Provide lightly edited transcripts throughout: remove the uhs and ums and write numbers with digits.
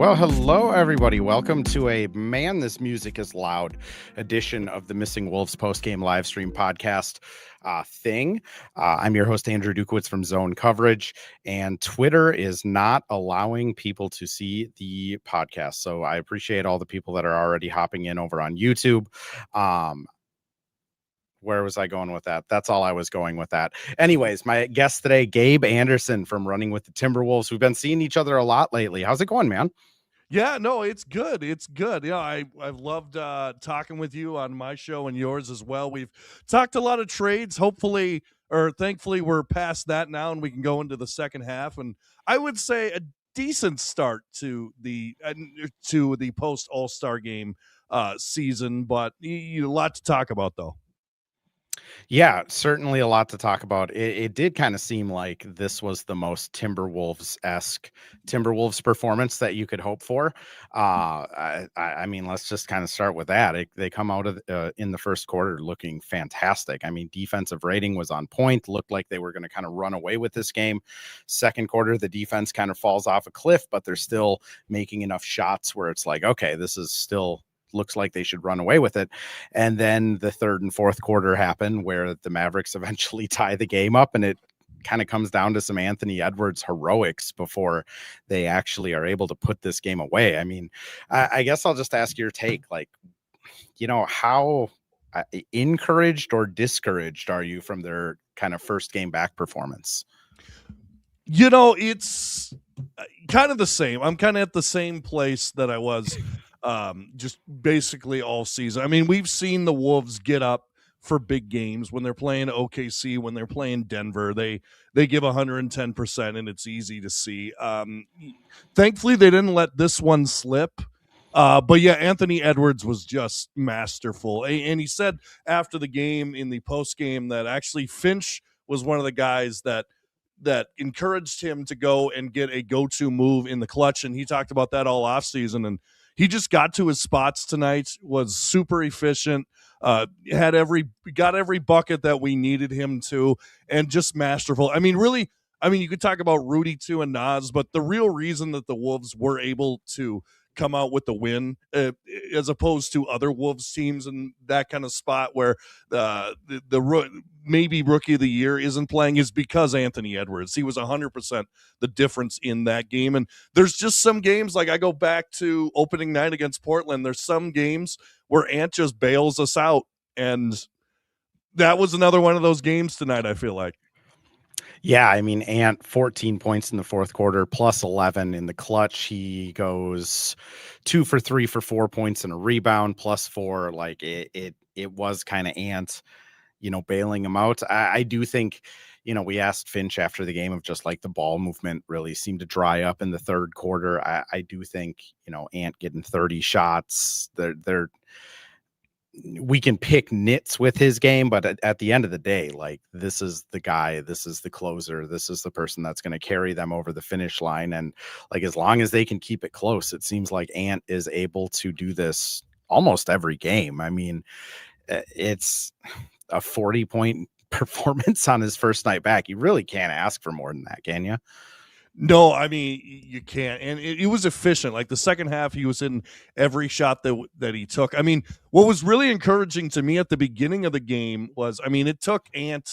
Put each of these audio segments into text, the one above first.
Well, hello, everybody. Welcome to a Man, This Music is Loud edition of the Missing Wolves post-game live stream podcast thing. I'm your host, Andrew Dukowitz from Zone Coverage, and Twitter is not allowing people to see the podcast. So I appreciate all the people that are already hopping in over on YouTube. Where was I going with that? That's all I was going with that. Anyways, my guest today, Gabe Anderson from Running with the Timberwolves. We've been seeing each other a lot lately. How's it going, man? Yeah, no, it's good. It's good. Yeah, I've loved talking with you on my show and yours as well. We've talked a lot of trades. Hopefully, or thankfully, we're past that now, and we can go into the second half. And I would say a decent start to the post All-Star game season, but a lot to talk about though. Yeah, certainly a lot to talk about. It did kind of seem like this was the most Timberwolves-esque Timberwolves performance that you could hope for. I mean, let's just kind of start with that. They come out of in the first quarter looking fantastic. I mean, defensive rating was on point. Looked like they were going to kind of run away with this game. Second quarter, the defense kind of falls off a cliff, but they're still making enough shots where it's like, okay, this is still looks like they should run away with it. And then the third and fourth quarter happen where the Mavericks eventually tie the game up, and it kind of comes down to some Anthony Edwards heroics before they actually are able to put this game away. I mean, I guess I'll just ask your take, like, how encouraged or discouraged are you from their kind of first game back performance? It's kind of the same. I'm kind of at the same place that I was just basically all season. I mean, we've seen the Wolves get up for big games when they're playing OKC, when they're playing Denver. They give 110%, and it's easy to see. Thankfully, they didn't let this one slip. But yeah, Anthony Edwards was just masterful. And he said after the game in the post game that actually Finch was one of the guys that encouraged him to go and get a go-to move in the clutch. And he talked about that all offseason. And he just got to his spots tonight, was super efficient, got every bucket that we needed him to, and just masterful. I mean, really, you could talk about Rudy too and Nas, but the real reason that the Wolves were able to come out with the win, as opposed to other Wolves teams in that kind of spot where the maybe rookie of the year isn't playing, is because Anthony Edwards. He was 100% the difference in that game. And there's just some games, like I go back to opening night against Portland, there's some games where Ant just bails us out. And that was another one of those games tonight, I feel like. Yeah, I mean, Ant 14 points in the fourth quarter, plus 11 in the clutch. He goes 2 for 3 for 4 points and a rebound, plus 4. Like it was kind of Ant, bailing him out. I do think, we asked Finch after the game of just like the ball movement really seemed to dry up in the third quarter. I do think, Ant getting 30 shots, we can pick nits with his game, but at the end of the day, like, this is the guy, this is the closer, this is the person that's going to carry them over the finish line. And like, as long as they can keep it close, it seems like Ant is able to do this almost every game. I mean, it's a 40-point performance on his first night back. You really can't ask for more than that, can you? No, I mean, you can't. And it was efficient. Like the second half, he was in every shot that he took. I mean, what was really encouraging to me at the beginning of the game was, it took Ant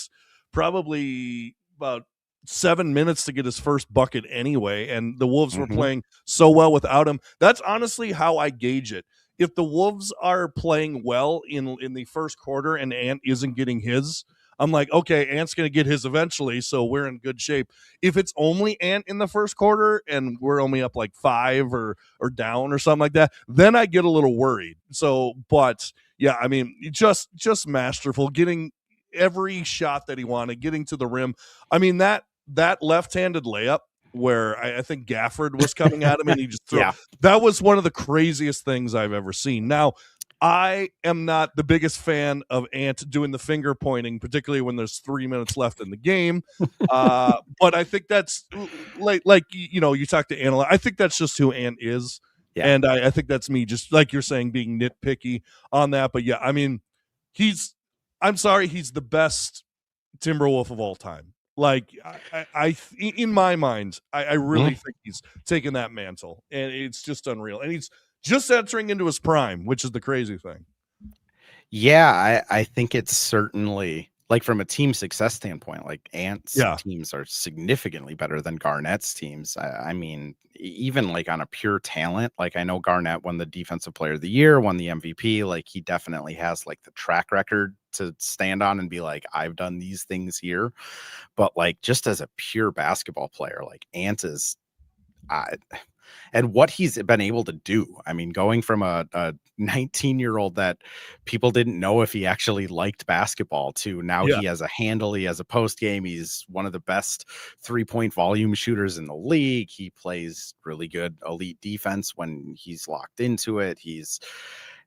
probably about 7 minutes to get his first bucket anyway. And the Wolves were playing so well without him. That's honestly how I gauge it. If the Wolves are playing well in the first quarter and Ant isn't getting his, I'm like, okay, Ant's going to get his eventually, so we're in good shape. If it's only Ant in the first quarter and we're only up like 5 or down or something like that, then I get a little worried. So, but yeah, I mean, just masterful, getting every shot that he wanted, getting to the rim. I mean, that left-handed layup where I think Gafford was coming at him and he just threw. Yeah. That was one of the craziest things I've ever seen. Now, I am not the biggest fan of Ant doing the finger pointing, particularly when there's 3 minutes left in the game. But I think that's like you talk to Anna. I think that's just who Ant is. Yeah. And I think that's me, just like you're saying, being nitpicky on that. But yeah, I mean, he's the best Timberwolf of all time. Like in my mind, I really Mhm. think he's taken that mantle, and it's just unreal. And he's just entering into his prime, which is the crazy thing. Yeah, I think it's certainly like from a team success standpoint, like Ant's Yeah, teams are significantly better than Garnett's teams. I mean, even like on a pure talent, like I know Garnett won the Defensive Player of the Year, won the MVP. Like he definitely has like the track record to stand on and be like, I've done these things here. But like just as a pure basketball player, like Ant is. I and what he's been able to do. I mean, going from a 19-year-old that people didn't know if he actually liked basketball to now yeah. he has a handle, he has a post game. He's one of the best 3-point volume shooters in the league. He plays really good elite defense when he's locked into it.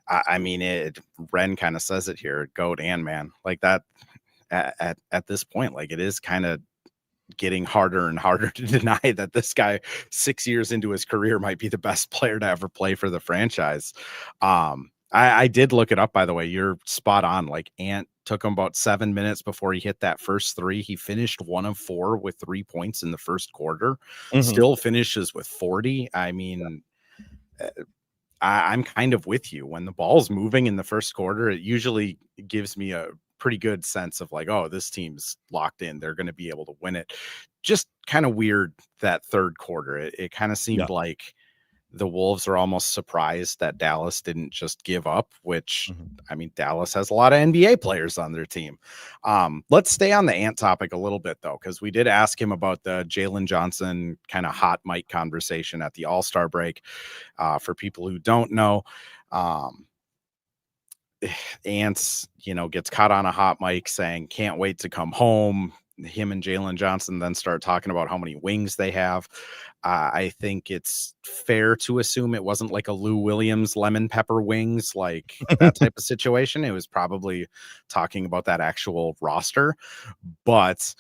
I mean, Ren kind of says it here, goat and man, like that at this point, like it is kind of getting harder and harder to deny that this guy 6 years into his career might be the best player to ever play for the franchise. I did look it up, by the way. You're spot on. Like Ant took him about 7 minutes before he hit that first three. He finished 1 of 4 with 3 points in the first quarter. Mhm. Still finishes with 40. I mean, uh, I'm kind of with you. When the ball's moving in the first quarter, it usually gives me a pretty good sense of like, oh, this team's locked in. They're going to be able to win it. Just kind of weird that third quarter. It kind of Yeah. seemed like the Wolves are almost surprised that Dallas didn't just give up, which Mhm. I mean, Dallas has a lot of NBA players on their team. Let's stay on the Ant topic a little bit, though, because we did ask him about the Jalen Johnson kind of hot mic conversation at the All-Star break. For people who don't know, um, Ants, gets caught on a hot mic saying, can't wait to come home. Him and Jalen Johnson then start talking about how many wings they have. I think it's fair to assume it wasn't like a Lou Williams lemon pepper wings, like that type of situation. It was probably talking about that actual roster. But,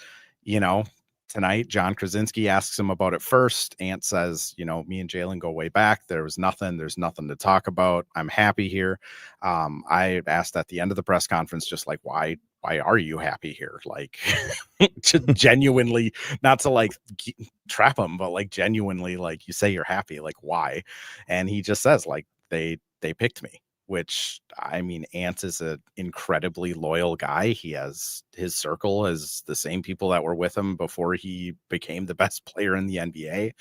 you know, tonight, John Krasinski asks him about it first. Ant says, me and Jalen go way back. There's nothing to talk about. I'm happy here. I asked at the end of the press conference, just like, why are you happy here? Like, to genuinely, not to like trap him, but like genuinely, like you say you're happy, like why? And he just says, like, they picked me, which I mean, Ant is an incredibly loyal guy. He has his circle as the same people that were with him before he became the best player in the NBA.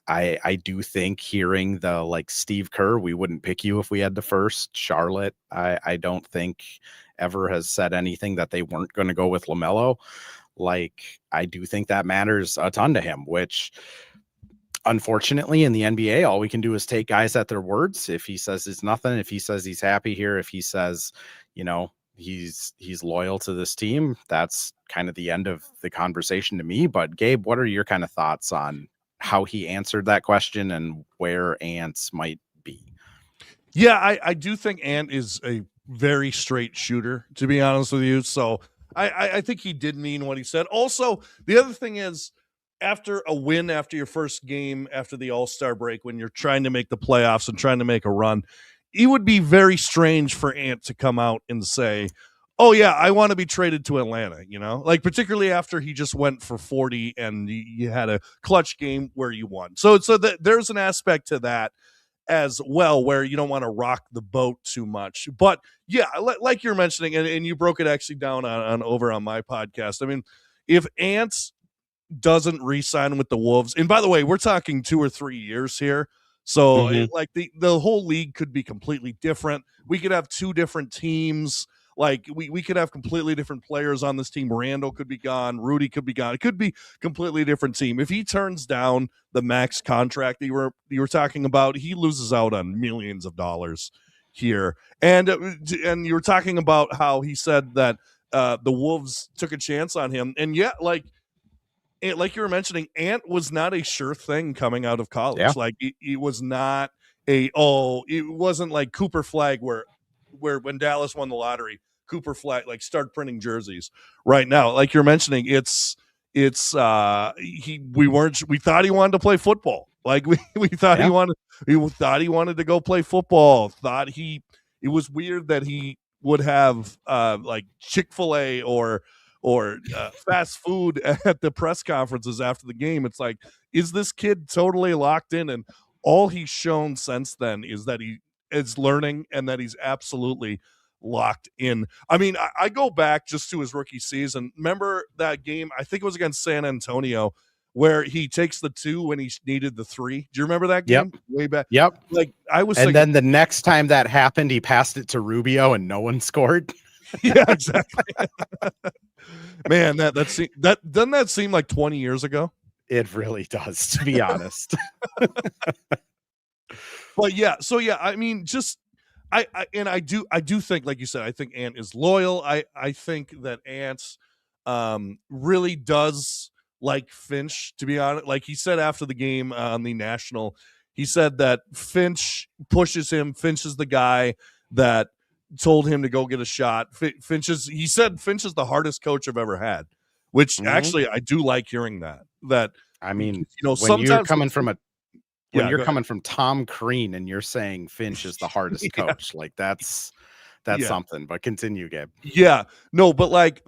I do think hearing the like Steve Kerr, we wouldn't pick you if we had the first. Charlotte, I don't think ever has said anything that they weren't going to go with LaMelo. Like, I do think that matters a ton to him, which unfortunately in the NBA, all we can do is take guys at their words. If he says it's nothing, if he says he's happy here, if he says, he's loyal to this team, that's kind of the end of the conversation to me. But Gabe, what are your kind of thoughts on how he answered that question and where Ants might be? Yeah, I do think Ant is a very straight shooter, to be honest with you. So I think he did mean what he said. Also, the other thing is, after a win, after your first game, after the All-Star break, when you're trying to make the playoffs and trying to make a run, it would be very strange for Ant to come out and say, oh yeah, I want to be traded to Atlanta, like particularly after he just went for 40 and you had a clutch game where you won. So that there's an aspect to that as well, where you don't want to rock the boat too much. But yeah, like you're mentioning, and you broke it actually down on over on my podcast. I mean, if Ants doesn't re-sign with the Wolves, and by the way, we're talking 2 or 3 years here. So Mm-hmm. like the whole league could be completely different. We could have two different teams. Like we could have completely different players on this team. Randall could be gone. Rudy could be gone. It could be completely different team. If he turns down the max contract that you were talking about, he loses out on millions of dollars here. And you were talking about how he said that the Wolves took a chance on him, and yet like you were mentioning, Ant was not a sure thing coming out of Yeah. college. Like it was not it wasn't like Cooper Flag where when Dallas won the lottery, Cooper Flag like start printing jerseys right now. Like you're mentioning, it's we thought he wanted to play football. Like we thought Yeah. he thought he wanted to go play football. It was weird that he would have like Chick-fil-A or fast food at the press conferences after the game. It's like, is this kid totally locked in? And all he's shown since then is that he is learning and that he's absolutely locked in. I mean, I go back just to his rookie season. Remember that game? I think it was against San Antonio where he takes the 2 when he needed the 3. Do you remember that game? Yep. Way back. Yep. Like I was And thinking, then the next time that happened, he passed it to Rubio and no one scored. yeah, exactly. Man, that doesn't that seem like 20 years ago? It really does, to be honest. But yeah, so yeah, I mean, just I do think, like you said, I think Ant is loyal. I think that Ant really does like Finch, to be honest. Like he said after the game on the national, he said that Finch pushes him. Finch is the guy that told him to go get a shot. He said Finch is the hardest coach I've ever had, which actually I do like hearing that. That I mean, you know, when you're sometimes coming from yeah, coming from Tom Crean and you're saying Finch is the hardest Yeah. coach, like that's Yeah. something. But continue, Gabe. Yeah, no, but like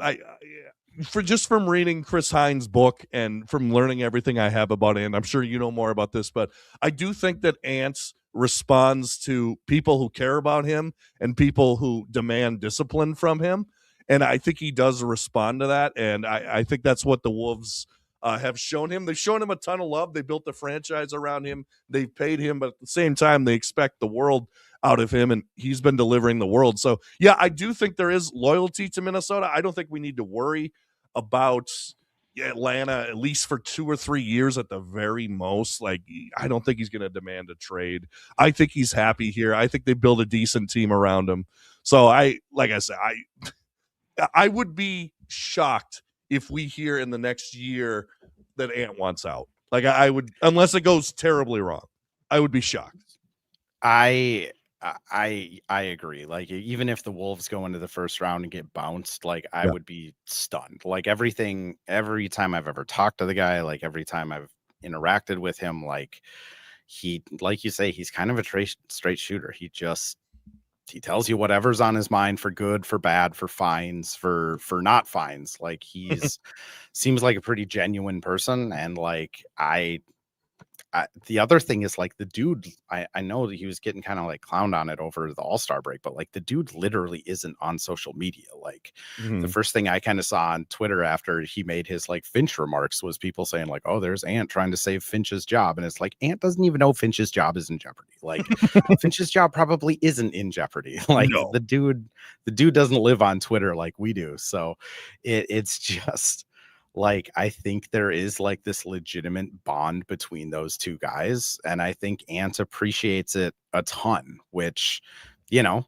from reading Chris Hines' book and from learning everything I have about Ant, I'm sure you know more about this, but I do think that Ant responds to people who care about him and people who demand discipline from him, and I think he does respond to that, and I think that's what the Wolves have shown him. They've shown him a ton of love. They built the franchise around him. They've paid him, but at the same time, they expect the world out of him, and he's been delivering the world. So, yeah, I do think there is loyalty to Minnesota. I don't think we need to worry about Atlanta, at least for 2 or 3 years at the very most. Like, I don't think he's going to demand a trade. I think he's happy here. I think they build a decent team around him. So, like I said, I would be shocked if we hear in the next year that Ant wants out. Like, I would, unless it goes terribly wrong, I would be shocked. I agree. Like even if the Wolves go into the first round and get bounced, like I would be stunned. Like every time I've ever talked to the guy, like every time I've interacted with him, like like you say, he's kind of a straight shooter. He tells you whatever's on his mind, for good, for bad, for fines, for not fines. Like he's seems like a pretty genuine person. And like the other thing is like the dude, I know that he was getting kind of like clowned on it over the All-Star break, but like the dude literally isn't on social media. Like the first thing I kind of saw on Twitter after he made his like Finch remarks was people saying like, oh, there's Ant trying to save Finch's job. And it's like, Ant doesn't even know Finch's job is in jeopardy. Like Finch's job probably isn't in jeopardy. Like the dude doesn't live on Twitter like we do. So it's just, like, I think there is like this legitimate bond between those two guys. And I think Ant appreciates it a ton, which, you know,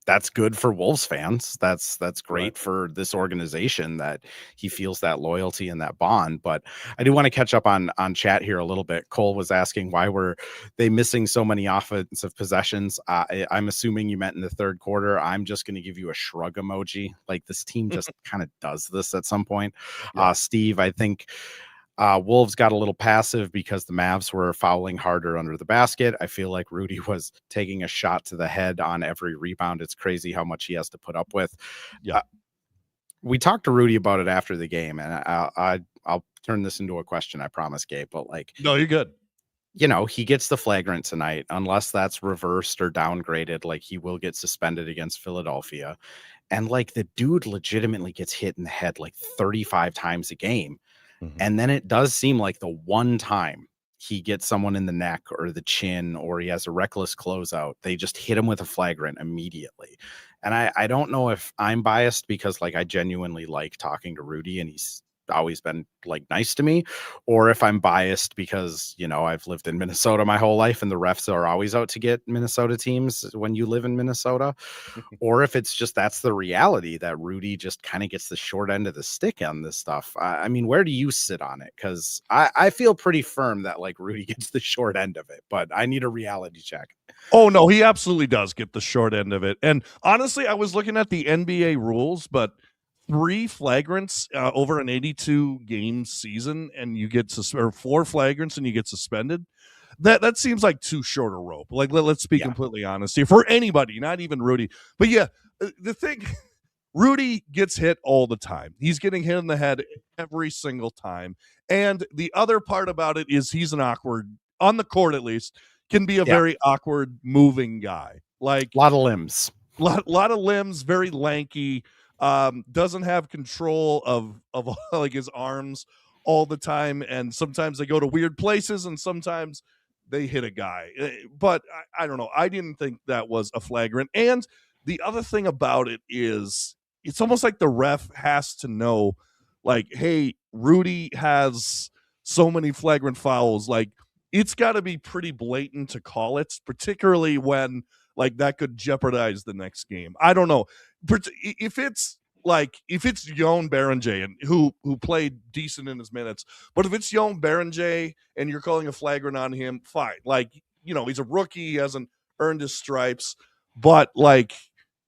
that's good for Wolves fans. That's great for this organization that he feels that loyalty and that bond. But I do want to catch up on chat here a little bit. Cole was asking, why were they missing so many offensive possessions? I'm assuming you meant in the third quarter. I'm just going to give you a shrug emoji. Like this team just kind of does this at some point. Steve, I think Wolves got a little passive because the Mavs were fouling harder under the basket. I feel like Rudy was taking a shot to the head on every rebound. It's crazy how much he has to put up with. We talked to Rudy about it after the game, and I'll turn this into a question, I promise, Gabe. But like, no, you're good. You know, he gets the flagrant tonight, unless that's reversed or downgraded. Like he will get suspended against Philadelphia. And like the dude legitimately gets hit in the head like 35 times a game. And then it does seem like the one time he gets someone in the neck or the chin, or he has a reckless closeout, they just hit him with a flagrant immediately. And I don't know if I'm biased because like I genuinely like talking to Rudy and he's always been like nice to me, or if I'm biased because, you know, I've lived in Minnesota my whole life and the refs are always out to get Minnesota teams when you live in Minnesota, or if it's just that's the reality that Rudy just kind of gets the short end of the stick on this stuff. I mean, where do you sit on it? Because I feel pretty firm that like Rudy gets the short end of it, but I need a reality check. Oh, no, he absolutely does get the short end of it. And honestly, I was looking at the NBA rules, but 3 flagrants over an 82 game season, and you get or 4 flagrants and you get suspended. That seems like too short a rope. Like let's be completely honest here for anybody, not even Rudy. But yeah, the thing Rudy gets hit all the time. He's getting hit in the head every single time. And the other part about it is he's an awkward, on the court at least, can be a Yeah. very awkward moving guy. Like A lot of limbs. lot of limbs, very lanky, doesn't have control of like his arms all the time. And sometimes they go to weird places and sometimes they hit a guy. But I don't know. I didn't think that was a flagrant. And the other thing about it is it's almost like the ref has to know, like, hey, Rudy has so many flagrant fouls. Like, it's got to be pretty blatant to call it, particularly when like that could jeopardize the next game. I don't know. If it's Jon Berenjay and who played decent in his minutes, but if it's Jon Berenjay and you're calling a flagrant on him, fine. Like, he's a rookie, he hasn't earned his stripes, but like,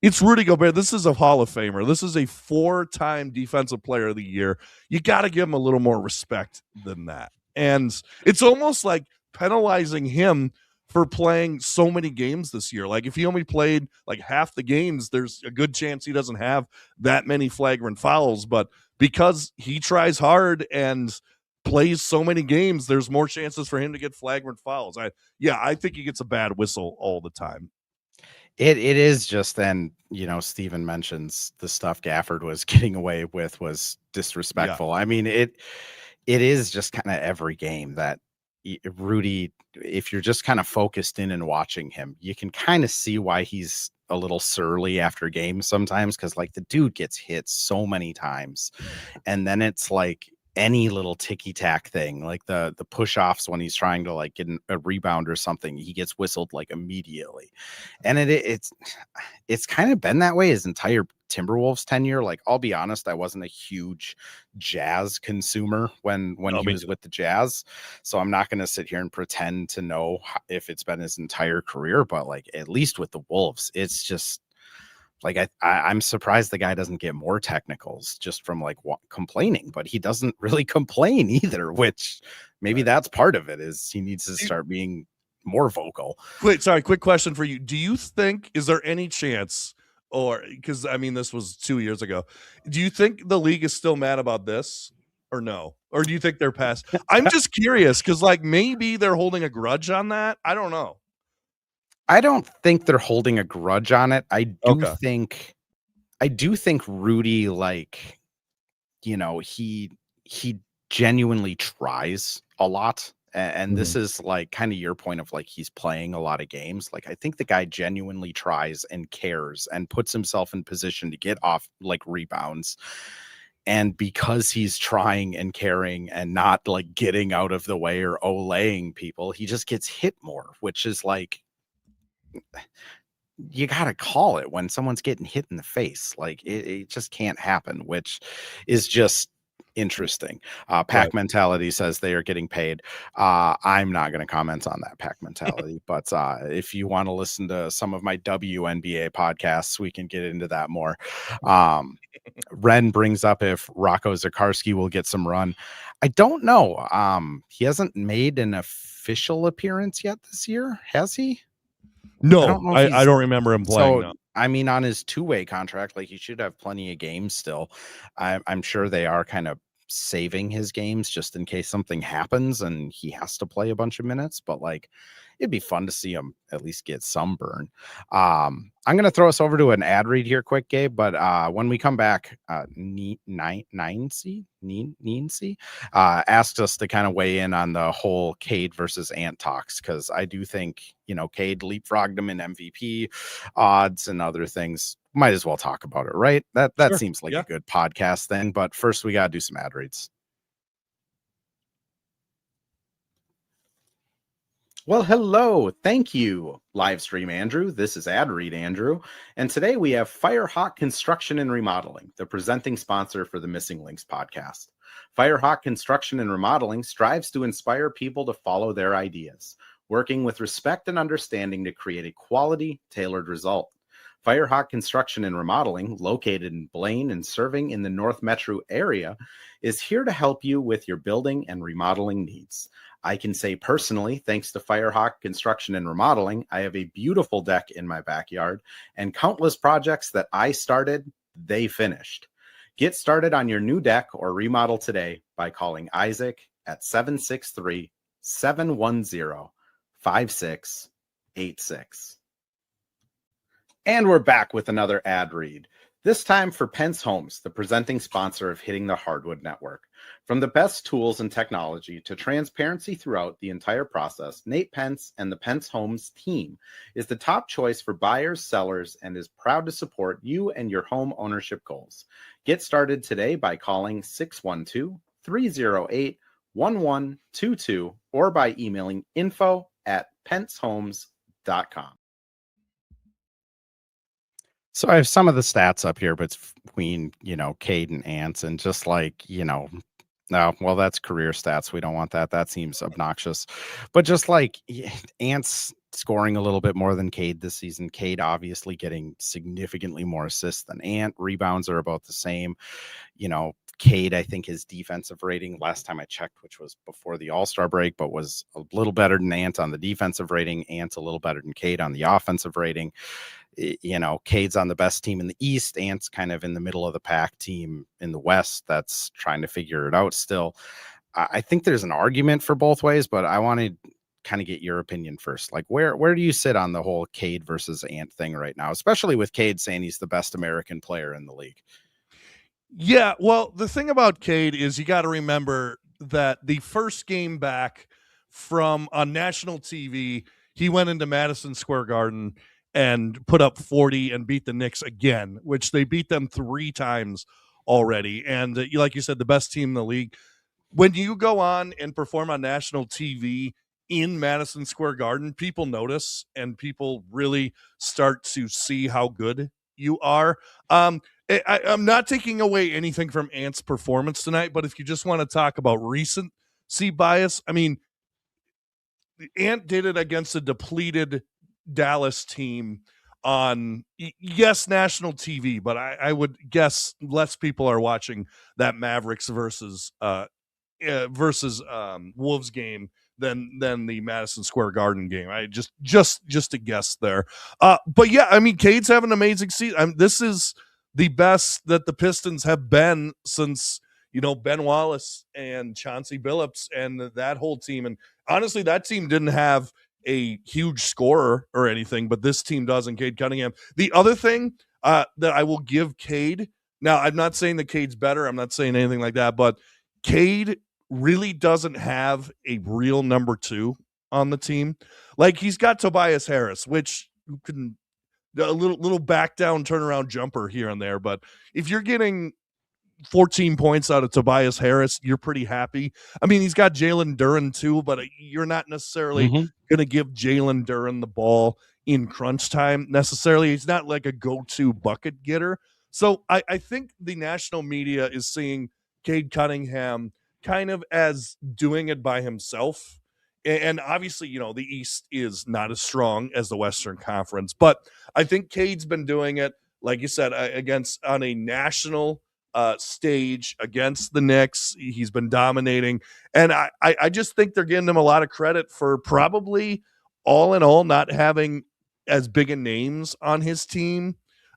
it's Rudy Gobert. This is a Hall of Famer. This is a 4-time Defensive Player of the Year. You got to give him a little more respect than that. And it's almost like penalizing him for playing so many games this year. Like, if he only played like half the games, there's a good chance he doesn't have that many flagrant fouls. But because he tries hard and plays so many games, there's more chances for him to get flagrant fouls. I think he gets a bad whistle all the time. It is just, then, Steven mentions the stuff Gafford was getting away with was disrespectful. Yeah. I mean, it is just kind of every game that Rudy, if you're just kind of focused in and watching him, you can kind of see why he's a little surly after games sometimes, because like the dude gets hit so many times, and then it's like any little ticky-tack thing, like the push-offs when he's trying to like get a rebound or something, he gets whistled like immediately. And it's kind of been that way his entire Timberwolves tenure. Like, I'll be honest, I wasn't a huge Jazz consumer when he was with the Jazz, so I'm not going to sit here and pretend to know if it's been his entire career, but like, at least with the Wolves, it's just like, I'm surprised the guy doesn't get more technicals just from like complaining, but he doesn't really complain either, which maybe that's part of it, is he needs to start being more vocal. Wait, sorry, quick question for you. Do you think, is there any chance, or because I mean, this was 2 years ago, do you think the league is still mad about this or no? Or do you think they're past? I'm just curious because like maybe they're holding a grudge on that. I don't know. I don't think they're holding a grudge on it. I do think Rudy, like, he genuinely tries a lot. And this is like kind of your point of like, he's playing a lot of games. Like, I think the guy genuinely tries and cares and puts himself in position to get off like rebounds. And because he's trying and caring and not like getting out of the way or olaying people, he just gets hit more, which is like, you got to call it when someone's getting hit in the face. Like, it just can't happen, which is just interesting. Pack Mentality says they are getting paid. I'm not going to comment on that Pack Mentality, but if you want to listen to some of my WNBA podcasts, we can get into that more. Ren brings up if Rocco Zakarski will get some run. I don't know. He hasn't made an official appearance yet this year, has he? No, I don't remember him playing. So, I mean, on his two-way contract, like, he should have plenty of games still. I'm sure they are kind of saving his games just in case something happens and he has to play a bunch of minutes. But like, it'd be fun to see him at least get some burn. I'm going to throw us over to an ad read here quick, Gabe. But when we come back, Nincy asked us to kind of weigh in on the whole Cade versus Ant talks, because I do think, Cade leapfrogged him in MVP odds and other things. Might as well talk about it, right? That sure. Seems like a good podcast thing. But first, we got to do some ad reads. Well, hello. Thank you, Livestream Andrew. This is Ad Read Andrew. And today we have Firehawk Construction and Remodeling, the presenting sponsor for the Missing Links podcast. Firehawk Construction and Remodeling strives to inspire people to follow their ideas, working with respect and understanding to create a quality, tailored result. Firehawk Construction and Remodeling, located in Blaine and serving in the North Metro area, is here to help you with your building and remodeling needs. I can say personally, thanks to Firehawk Construction and Remodeling, I have a beautiful deck in my backyard and countless projects that I started they finished. Get started on your new deck or remodel today by calling Isaac at 763-710-5686. And we're back with another ad read, this time for Pence Homes, the presenting sponsor of Hitting the Hardwood Network. From the best tools and technology to transparency throughout the entire process, Nate Pence and the Pence Homes team is the top choice for buyers, sellers, and is proud to support you and your home ownership goals. Get started today by calling 612-308-1122 or by emailing info@pencehomes.com. So I have some of the stats up here between, Cade and Ants, and just like, no, well, that's career stats. We don't want that. That seems obnoxious. But just like Ants scoring a little bit more than Cade this season. Cade obviously getting significantly more assists than Ant. Rebounds are about the same. Cade, I think his defensive rating last time I checked, which was before the All-Star break, but was a little better than Ant on the defensive rating. Ant's a little better than Cade on the offensive rating. Cade's on the best team in the East. Ant's kind of in the middle of the pack team in the West that's trying to figure it out still. I think there's an argument for both ways, but I want to kind of get your opinion first. Like, where do you sit on the whole Cade versus Ant thing right now, especially with Cade saying he's the best American player in the league? Yeah, well, the thing about Cade is you got to remember that the first game back from on national TV, he went into Madison Square Garden and put up 40 and beat the Knicks again, which they beat them 3 times already. And like you said, the best team in the league. When you go on and perform on national TV in Madison Square Garden, people notice and people really start to see how good you are. I'm not taking away anything from Ant's performance tonight, but if you just want to talk about recency bias, I mean, Ant did it against a depleted Dallas team on, yes, national TV, but I would guess less people are watching that Mavericks versus Wolves game than the Madison Square Garden game. I just a guess there. But yeah, I mean, Cade's having an amazing season. This is the best that the Pistons have been since Ben Wallace and Chauncey Billups and that whole team. And honestly, that team didn't have a huge scorer or anything, but this team does in Cade Cunningham. The other thing that I will give Cade, now I'm not saying that Cade's better, I'm not saying anything like that, but Cade really doesn't have a real number 2 on the team. Like, he's got Tobias Harris, which can a little back down turnaround jumper here and there, but if you're getting 14 points out of Tobias Harris, you're pretty happy. I mean, he's got Jalen Duren too, but you're not necessarily going to give Jalen Duren the ball in crunch time necessarily. He's not like a go-to bucket getter. So I think the national media is seeing Cade Cunningham kind of as doing it by himself. And obviously, the East is not as strong as the Western Conference, but I think Cade's been doing it, like you said, against on a national stage against the Knicks. He's been dominating. And I just think they're giving him a lot of credit for probably all in all not having as big a names on his team.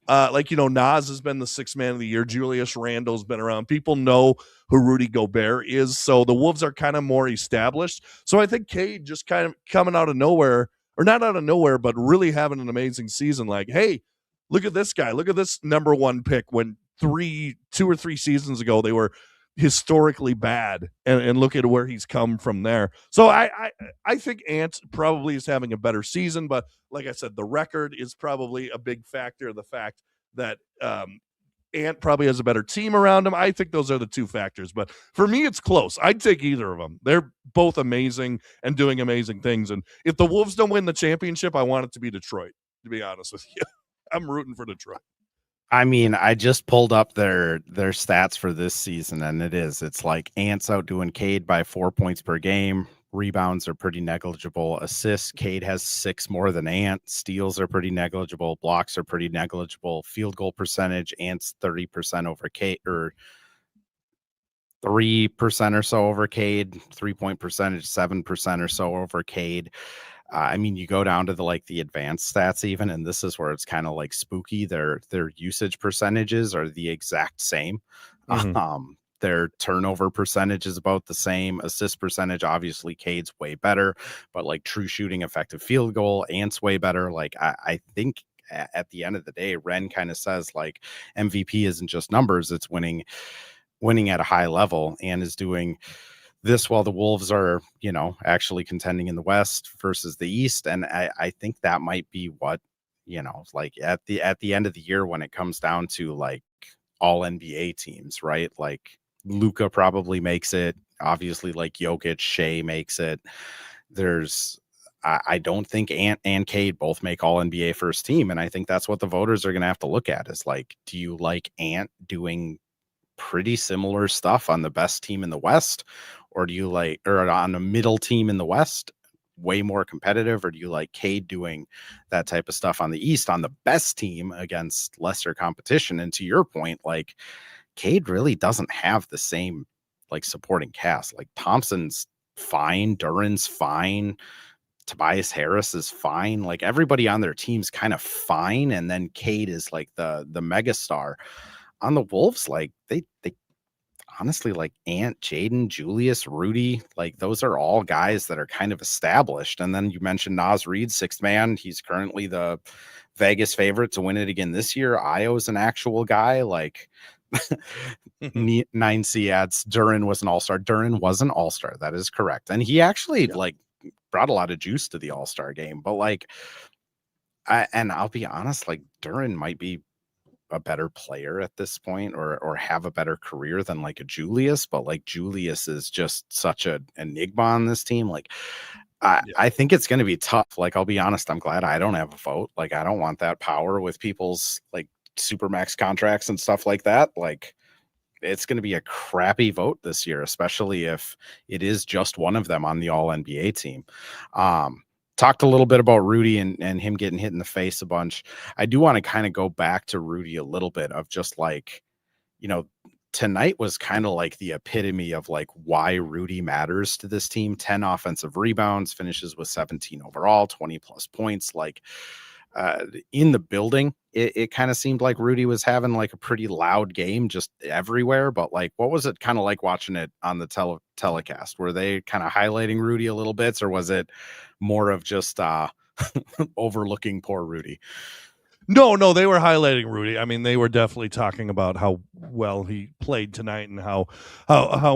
Nas has been the 6th man of the year. Julius Randle's been around. People know who Rudy Gobert is. So the Wolves are kind of more established. So I think Cade just kind of coming out of nowhere, or not out of nowhere, but really having an amazing season. Like, hey, look at this guy. Look at this number 1 pick when 2 or 3 seasons ago they were historically bad, and look at where he's come from there. So I think Ant probably is having a better season, but like I said, the record is probably a big factor. The fact that Ant probably has a better team around him. I think those are the 2 factors, but for me, it's close. I'd take either of them. They're both amazing and doing amazing things. And if the Wolves don't win the championship, I want it to be Detroit, to be honest with you. I'm rooting for Detroit. I mean, I just pulled up their stats for this season, and it's like Ant's outdoing Cade by 4 points per game. Rebounds are pretty negligible. Assists, Cade has 6 more than Ant. Steals are pretty negligible. Blocks are pretty negligible. Field goal percentage, Ant's 30% over Cade, or 3% or so over Cade. 3-point percentage, 7% or so over Cade. I mean, you go down to the advanced stats even, and this is where it's kind of like spooky. Their usage percentages are the exact same. Mhm. Their turnover percentage is about the same. Assist percentage, obviously, Cade's way better, but like true shooting, effective field goal, Ant's way better. Like I think at the end of the day, Ren kind of says like MVP isn't just numbers; it's winning at a high level, and is doing this while the Wolves are, actually contending in the West versus the East. And I think that might be what, like at the end of the year when it comes down to like all NBA teams, right? Like Luca probably makes it. Obviously, like Jokic, Shea makes it. There's I don't think Ant and Cade both make all NBA first team. And I think that's what the voters are gonna have to look at is like, do you like Ant doing pretty similar stuff on the best team in the West? Or do you like, or on a middle team in the West, way more competitive? Or do you like Cade doing that type of stuff on the East on the best team against lesser competition? And to your point, like Cade really doesn't have the same like supporting cast. Like Thompson's fine, Duran's fine, Tobias Harris is fine. Like everybody on their team's kind of fine. And then Cade is like the mega star. On the Wolves, like they honestly like Ant, Jaden, Julius, Rudy, like those are all guys that are kind of established. And then you mentioned Naz Reid, sixth man. He's currently the Vegas favorite to win it again this year. Io's an actual guy. Like 9C adds Duran was an all-star. Duran was an all-star. That is correct. And he actually Yeah. like brought a lot of juice to the all-star game. But like and I'll be honest, like Duran might be a better player at this point or have a better career than like a Julius, but like Julius is just such an enigma on this team. Like Yeah. I think it's going to be tough. Like I'll be honest, I'm glad I don't have a vote. Like I don't want that power with people's like super max contracts and stuff like that. Like it's going to be a crappy vote this year, especially if it is just one of them on the all NBA team. Talked a little bit about Rudy and him getting hit in the face a bunch. I do want to kind of go back to Rudy a little bit of just like, you know, tonight was kind of like the epitome of like why Rudy matters to this team. 10 offensive rebounds, finishes with 17 overall, 20 plus points. Like in the building, it kind of seemed like Rudy was having like a pretty loud game just everywhere. But like, what was it kind of like watching it on the telecast? Were they kind of highlighting Rudy a little bit, or was it more of just overlooking poor Rudy? No, they were highlighting Rudy. I mean, they were definitely talking about how well he played tonight and how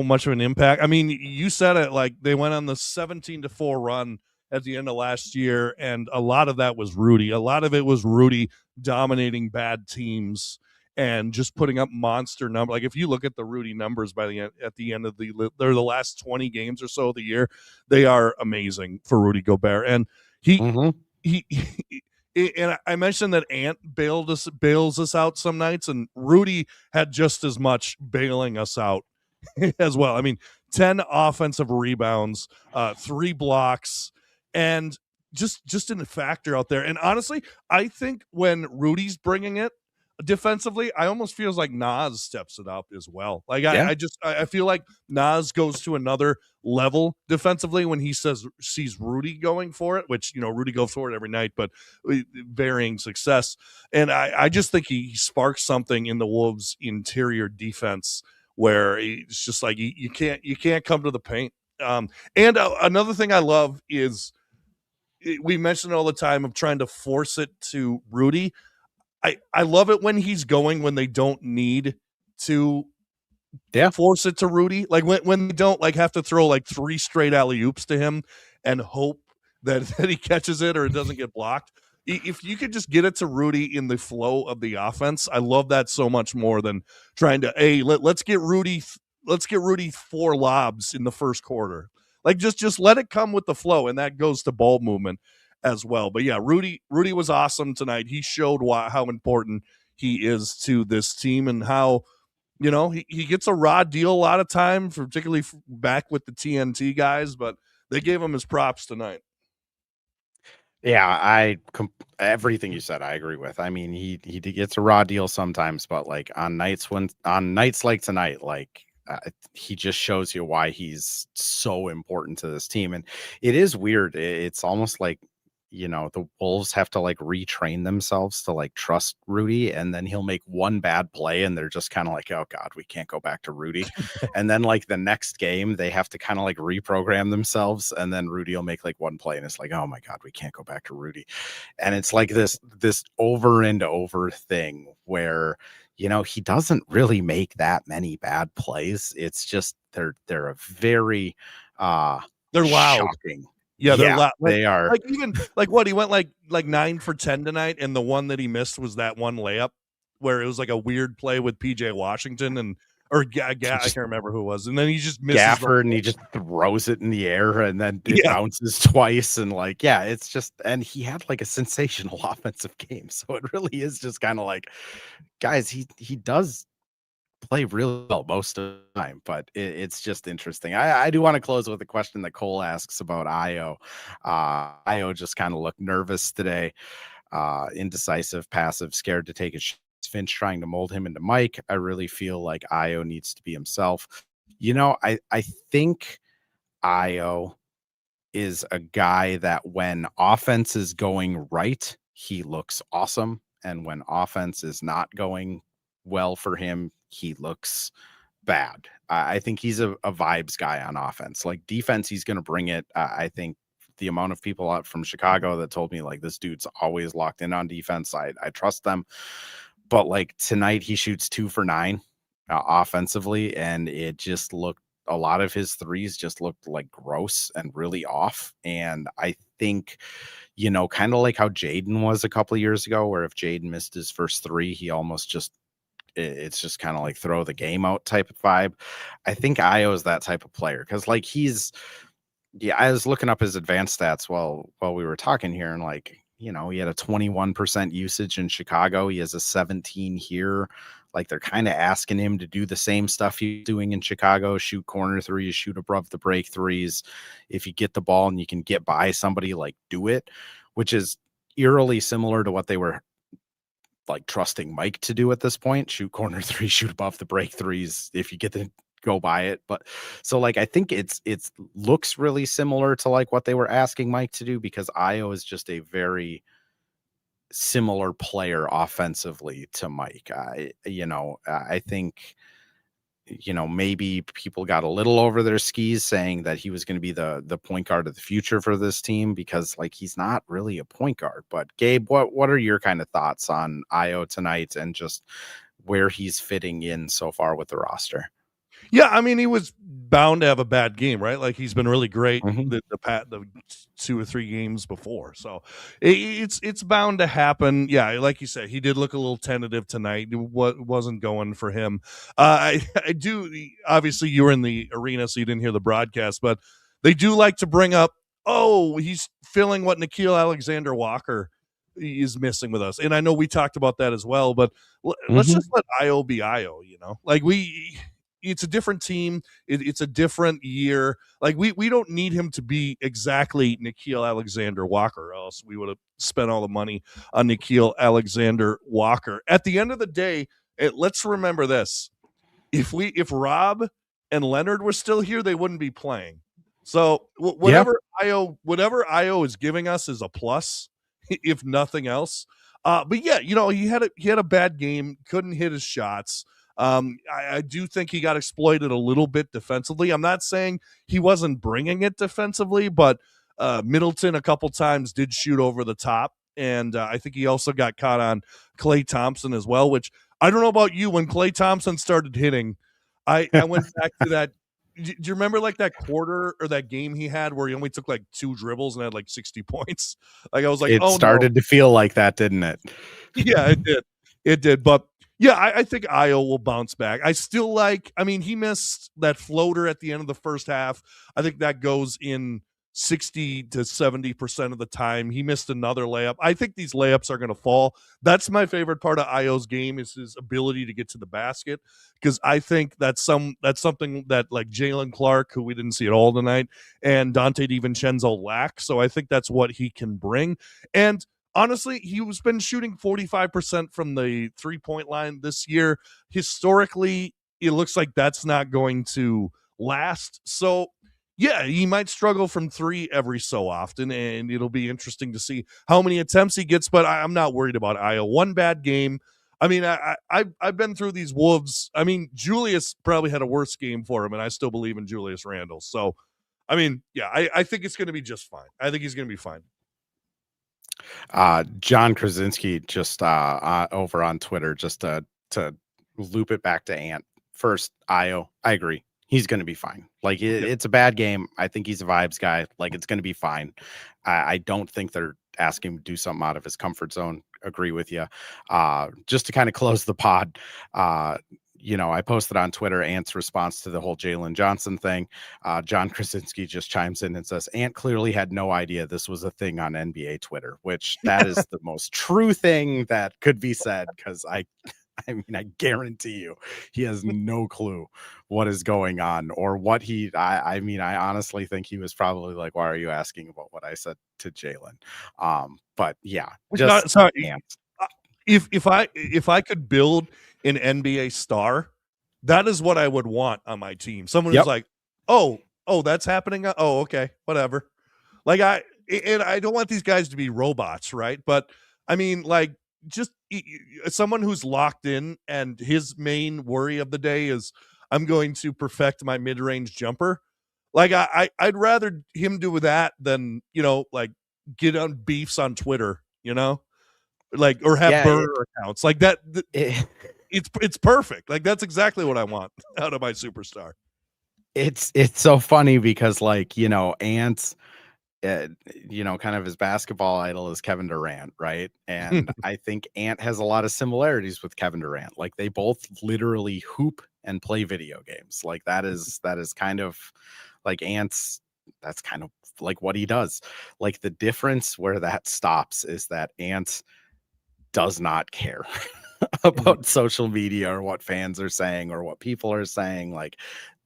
much of an impact. I mean, you said it, like they went on the 17-4 run at the end of last year, and a lot of that was Rudy. A lot of it was Rudy dominating bad teams and just putting up monster numbers. Like if you look at the Rudy numbers at the end of the last 20 games or so of the year, they are amazing for Rudy Gobert. And he Mm-hmm. he and I mentioned that Ant bails us out some nights, and Rudy had just as much bailing us out as well. I mean, 10 offensive rebounds, 3 blocks, and just in a factor out there. And honestly, I think when Rudy's bringing it defensively, I almost feels like Nas steps it up as well. Like Yeah. I feel like Nas goes to another level defensively when he sees Rudy going for it, which Rudy goes for it every night, but varying success. And I just think he sparks something in the Wolves' interior defense where it's just like you can't come to the paint. And another thing I love is we mention all the time of trying to force it to Rudy. I love it when he's going when they don't need to Yeah. force it to Rudy. Like when they don't like have to throw like 3 straight alley oops to him and hope that he catches it or it doesn't get blocked. If you could just get it to Rudy in the flow of the offense, I love that so much more than trying to let's get Rudy 4 lobs in the first quarter. Like just let it come with the flow, and that goes to ball movement as well. But yeah, Rudy was awesome tonight. He showed how important he is to this team and how he gets a raw deal a lot of time, particularly back with the TNT guys, but they gave him his props tonight. Yeah, everything you said, I agree with. I mean, he gets a raw deal sometimes, but like on nights like tonight, like he just shows you why he's so important to this team. And it is weird. It's almost like, the Wolves have to like retrain themselves to like trust Rudy, and then he'll make one bad play and they're just kind of like, oh God, we can't go back to Rudy. And then like the next game, they have to kind of like reprogram themselves, and then Rudy will make like one play and it's like, oh my God, we can't go back to Rudy. And it's like this over and over thing where he doesn't really make that many bad plays. It's just they're a very They're loud. shocking. Yeah, they're loud. They are. Like even like what he went like 9 for 10 tonight, and the one that he missed was that one layup where it was like a weird play with PJ Washington I can't remember who it was, and then he just misses Gafford, and he just throws it in the air, and then it bounces twice, and like it's just, and he had like a sensational offensive game, so it really is just kind of like, guys, he does play really well most of the time, but it's just interesting. I do want to close with a question that Cole asks about Io. Io just kind of looked nervous today, indecisive, passive, scared to take a shot. Finch trying to mold him into Mike. I really feel like Io needs to be himself. I think Io is a guy that when offense is going right, he looks awesome. And when offense is not going well for him, he looks bad. I think he's a vibes guy on offense. Like defense, he's going to bring it. I think the amount of people out from Chicago that told me like this dude's always locked in on defense, I trust them. But like tonight, he shoots 2 for 9 offensively, and it just looked, a lot of his threes just looked like gross and really off. And I think, kind of like how Jaden was a couple of years ago, where if Jaden missed his first three, he almost just, it's just kind of like throw the game out type of vibe. I think Io is that type of player, because like I was looking up his advanced stats while we were talking here, and like, he had a 21% usage in Chicago. He has a 17 here. Like they're kind of asking him to do the same stuff he's doing in Chicago, shoot corner threes, shoot above the break threes. If you get the ball and you can get by somebody, like do it, which is eerily similar to what they were like trusting Mike to do at this point. Shoot corner threes, shoot above the break threes. If you get the go by it. But so like I think it's looks really similar to like what they were asking Mike to do, because Io is just a very similar player offensively to Mike. I think maybe people got a little over their skis saying that he was going to be the point guard of the future for this team, because like he's not really a point guard. But Gabe, what are your kind of thoughts on Io tonight and just where he's fitting in so far with the roster? Yeah, I mean, he was bound to have a bad game, right? Like he's been really great the 2 or 3 games before, so it's bound to happen. Yeah, like you said, he did look a little tentative tonight. What wasn't going for him? I do. Obviously, you were in the arena, so you didn't hear the broadcast, but they do like to bring up, oh, he's filling what Nickeil Alexander-Walker is missing with us, and I know we talked about that as well. But let's just let Io be Io. Like it's a different team. It's a different year. Like we don't need him to be exactly Nickeil Alexander-Walker, or else we would have spent all the money on Nickeil Alexander-Walker. At the end of the day, let's remember this: if Rob and Leonard were still here, they wouldn't be playing. So whatever Io is giving us is a plus, if nothing else. But yeah, he had a bad game, couldn't hit his shots. I do think he got exploited a little bit defensively. I'm not saying he wasn't bringing it defensively, but Middleton a couple times did shoot over the top. And I think he also got caught on Klay Thompson as well, which I don't know about you. When Klay Thompson started hitting, I went back to that. Do you remember like that quarter or that game he had where he only took like 2 dribbles and had like 60 points? Like I was like, it started to feel like that, didn't it? Yeah, it did. But yeah, I think Io will bounce back. I still he missed that floater at the end of the first half. I think that goes in 60 to 70% of the time. He missed another layup. I think these layups are going to fall. That's my favorite part of Io's game, is his ability to get to the basket, because I think that's something that like Jalen Clark, who we didn't see at all tonight, and Dante DiVincenzo lack. So I think that's what he can bring. And honestly, he's been shooting 45% from the 3-point line this year. Historically, it looks like that's not going to last. So yeah, he might struggle from three every so often, and it'll be interesting to see how many attempts he gets. But I'm not worried about Io. One bad game. I mean, I've been through these Wolves. I mean, Julius probably had a worse game for him, and I still believe in Julius Randle. So, I mean, yeah, I think it's going to be just fine. I think he's going to be fine. John Krasinski just over on Twitter, just to loop it back to Ant. First, Io, I agree. He's going to be fine. Like it's a bad game. I think he's a vibes guy. Like it's going to be fine. I don't think they're asking him to do something out of his comfort zone. Agree with you. Just to kind of close the pod, I posted on Twitter Ant's response to the whole Jalen Johnson thing. John Krasinski just chimes in and says, Ant clearly had no idea this was a thing on NBA Twitter, which that is the most true thing that could be said, because I guarantee you he has no clue what is going on or what I honestly think he was probably like, why are you asking about what I said to Jalen? But yeah, just Ant. If I could build an NBA star, that is what I would want on my team. Someone who's like, oh, that's happening. Oh, okay, whatever. Like I don't want these guys to be robots, right? But I mean, like, just someone who's locked in, and his main worry of the day is, I'm going to perfect my mid-range jumper. Like I'd rather him do that than, like get on beefs on Twitter, like, or have burner accounts like that. It's perfect. Like that's exactly what I want out of my superstar. It's so funny because Ant's kind of his basketball idol is Kevin Durant, right? And I think Ant has a lot of similarities with Kevin Durant. Like they both literally hoop and play video games. Like that is kind of like that's kind of like what he does. Like the difference where that stops is that Ant does not care about social media or what fans are saying or what people are saying. Like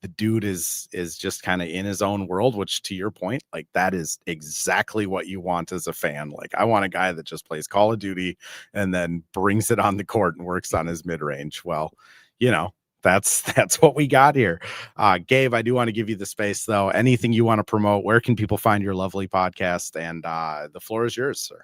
the dude is just kind of in his own world, which, to your point, like that is exactly what you want as a fan. Like I want a guy that just plays Call of Duty and then brings it on the court and works on his mid-range. Well, that's what we got here. Gabe, I do want to give you the space though. Anything you want to promote? Where can people find your lovely podcast? And the floor is yours, sir.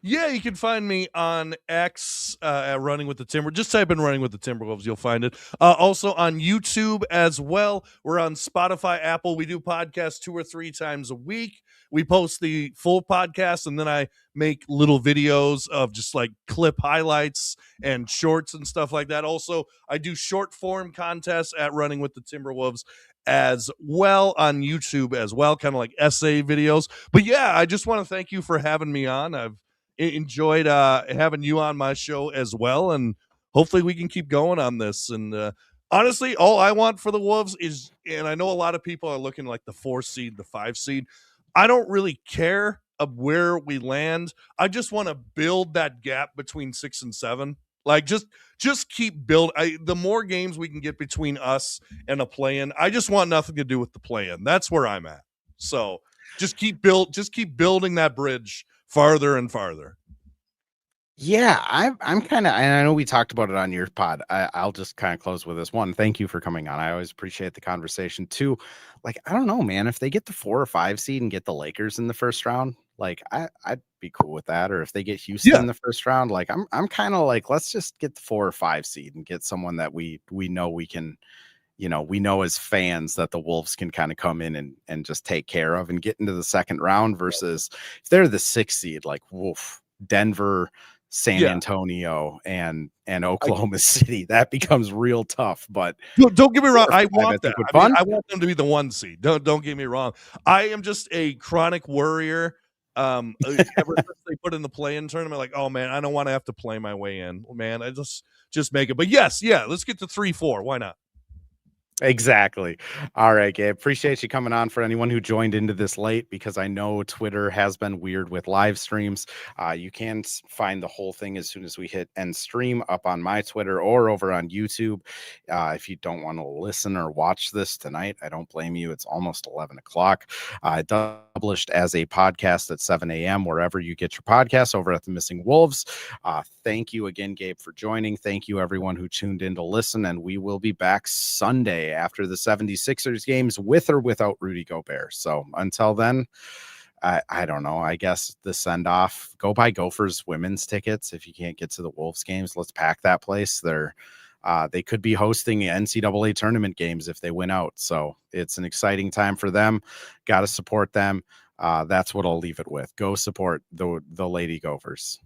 Yeah, you can find me on X at Running with the Timber. Just type in Running with the Timberwolves, you'll find it. Also on YouTube as well. We're on Spotify, Apple. We do podcasts 2 or 3 times a week. We post the full podcast, and then I make little videos of just like clip highlights and shorts and stuff like that. Also, I do short form contests at Running with the Timberwolves as well on YouTube as well, kind of like essay videos. But yeah, I just want to thank you for having me on. I've enjoyed having you on my show as well, and hopefully we can keep going on this. And honestly, all I want for the Wolves is, and I know a lot of people are looking like the 4 seed, the 5 seed. I don't really care of where we land. I just want to build that gap between 6 and 7. Like just keep build. The more games we can get between us and a play-in, I just want nothing to do with the play-in. That's where I'm at. So just keep building that bridge farther and farther. Yeah, I'm kind of, and I know we talked about it on your pod. I'll just kind of close with this. One, thank you for coming on. I always appreciate the conversation. 2, like, I don't know, man, if they get the 4 or 5 seed and get the Lakers in the first round, like I'd be cool with that. Or if they get Houston in the first round, like I'm kind of like, let's just get the 4 or 5 seed and get someone that we know we can, we know as fans that the Wolves can kind of come in and just take care of and get into the second round, versus if they're the 6 seed, like Denver, San Antonio, and Oklahoma City, that becomes real tough. But don't get me wrong, I want that. I want them to be the 1 seed. Don't get me wrong. I am just a chronic worrier. Ever since they put in the play-in tournament, like, oh man, I don't want to have to play my way in. Man, I just make it. But yes, let's get to 3-4. Why not? Exactly. All right, Gabe. Appreciate you coming on. For anyone who joined into this late, because I know Twitter has been weird with live streams. You can find the whole thing as soon as we hit end stream up on my Twitter or over on YouTube. If you don't want to listen or watch this tonight, I don't blame you. It's almost 11 o'clock. Published as a podcast at 7 a.m. wherever you get your podcasts over at the Missing Wolves. Thank you again, Gabe, for joining. Thank you, everyone who tuned in to listen. And we will be back Sunday after the 76ers games with or without Rudy Gobert. So until then, I don't know. I guess the send off, go buy Gophers women's tickets. If you can't get to the Wolves games, let's pack that place. They could be hosting NCAA tournament games if they win out. So it's an exciting time for them. Got to support them. That's what I'll leave it with. Go support the Lady Gophers.